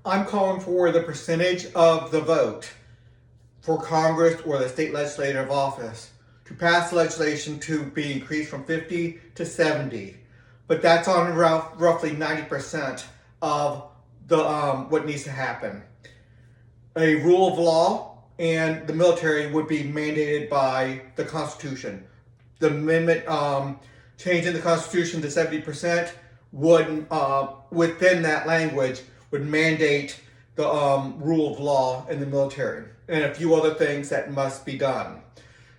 I'm calling for the percentage of the vote for Congress or the state legislative office to pass legislation to be increased from 50 to 70. But that's on roughly 90% of the what needs to happen. A rule of law and the military would be mandated by the Constitution. The amendment changing the Constitution to 70% would, within that language, would mandate the rule of law in the military and a few other things that must be done.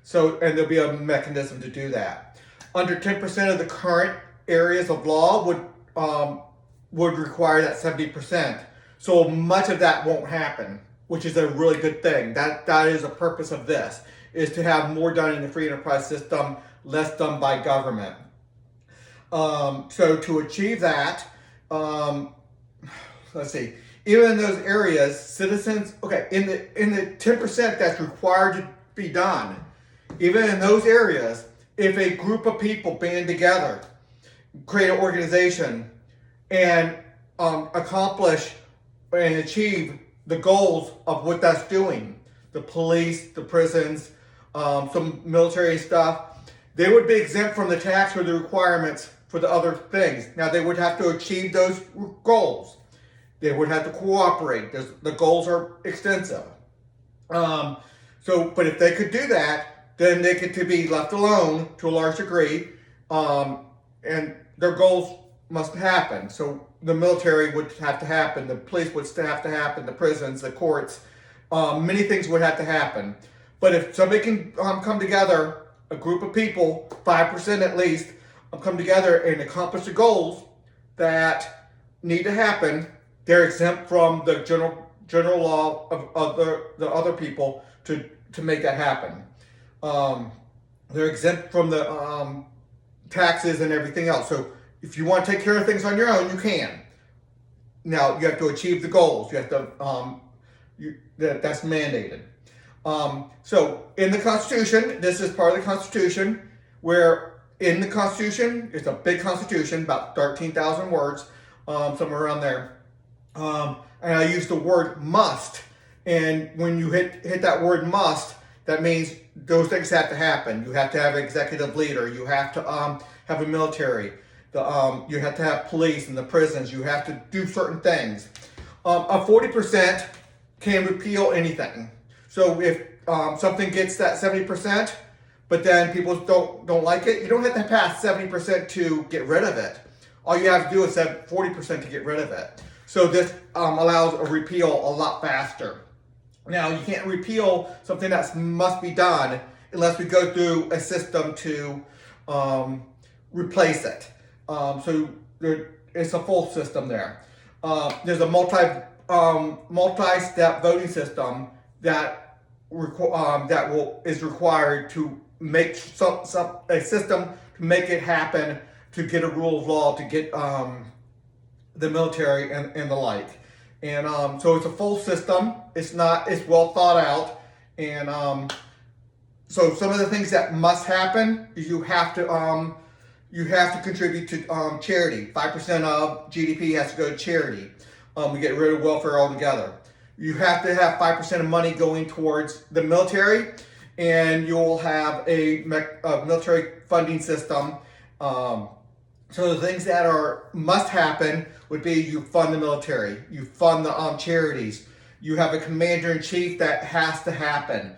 So, and there'll be a mechanism to do that. Under 10% of the current areas of law would require that 70%. So much of that won't happen, which is a really good thing. That is the purpose of this, is to have more done in the free enterprise system, less done by government. So to achieve that, let's see, even in those areas, citizens, okay, in the 10% that's required to be done, even in those areas, if a group of people band together, create an organization, and accomplish and achieve the goals of what that's doing, the police, the prisons, some military stuff, they would be exempt from the tax or the requirements for the other things. Now, they would have to achieve those goals. They would have to cooperate. The goals are extensive. But if they could do that, then they could be left alone to a large degree, and their goals must happen. So the military would have to happen, the police would have to happen, the prisons, the courts, many things would have to happen. But if somebody can come together, a group of people, 5% at least, come together and accomplish the goals that need to happen, they're exempt from the general law of the other people to make that happen. They're exempt from the taxes and everything else. So if you want to take care of things on your own, you can. Now, you have to achieve the goals. You have to, that's mandated. So in the Constitution, this is part of the Constitution, where in the Constitution, it's a big Constitution, about 13,000 words, somewhere around there. And I use the word must. And when you hit that word must, that means those things have to happen. You have to have an executive leader. You have to have a military. You have to have police and the prisons. You have to do certain things. A 40% can repeal anything. So if something gets that 70%, but then people don't like it, you don't have to pass 70% to get rid of it. All you have to do is have 40% to get rid of it. So this allows a repeal a lot faster. Now, you can't repeal something that must be done unless we go through a system to replace it. So it's a full system there. There's a multi-step voting system that is required to make a system to make it happen, to get a rule of law, to get the military and the like. And so it's a full system. It's well thought out. And so some of the things that must happen is you have to contribute to charity. 5% of GDP has to go to charity. We get rid of welfare altogether. You have to have 5% of money going towards the military, and you'll have a military funding system. So the things that must happen would be you fund the military, you fund the charities, you have a commander-in-chief that has to happen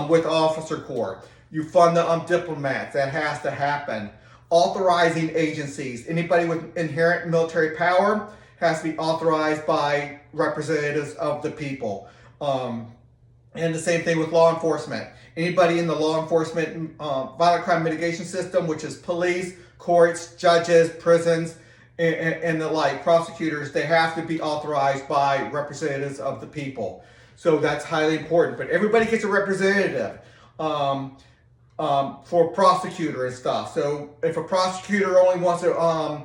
with officer corps, you fund the diplomats, that has to happen. Authorizing agencies, anybody with inherent military power has to be authorized by representatives of the people. And the same thing with law enforcement. Anybody in the law enforcement violent crime mitigation system, which is police, courts, judges, prisons, and the like, prosecutors, they have to be authorized by representatives of the people. So that's highly important. But everybody gets a representative for prosecutor and stuff. So if a prosecutor only wants to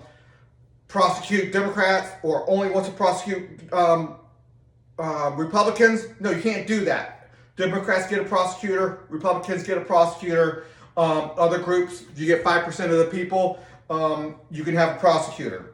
prosecute Democrats or only wants to prosecute Republicans, no, you can't do that. Democrats get a prosecutor, Republicans get a prosecutor, other groups, you get 5% of the people, you can have a prosecutor.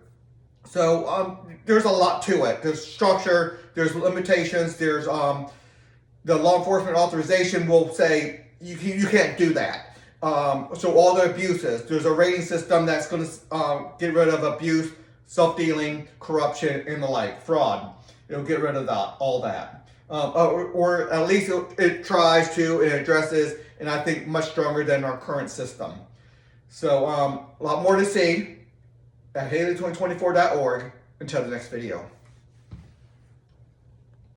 So there's a lot to it. There's structure, there's limitations, there's the law enforcement authorization will say you can't do that. So all the abuses, there's a rating system that's going to get rid of abuse, self-dealing, corruption, and the like, fraud. It'll get rid of that, all that. Or at least it tries to, it addresses, and I think much stronger than our current system. So a lot more to see at Haley2024.org. Until the next video.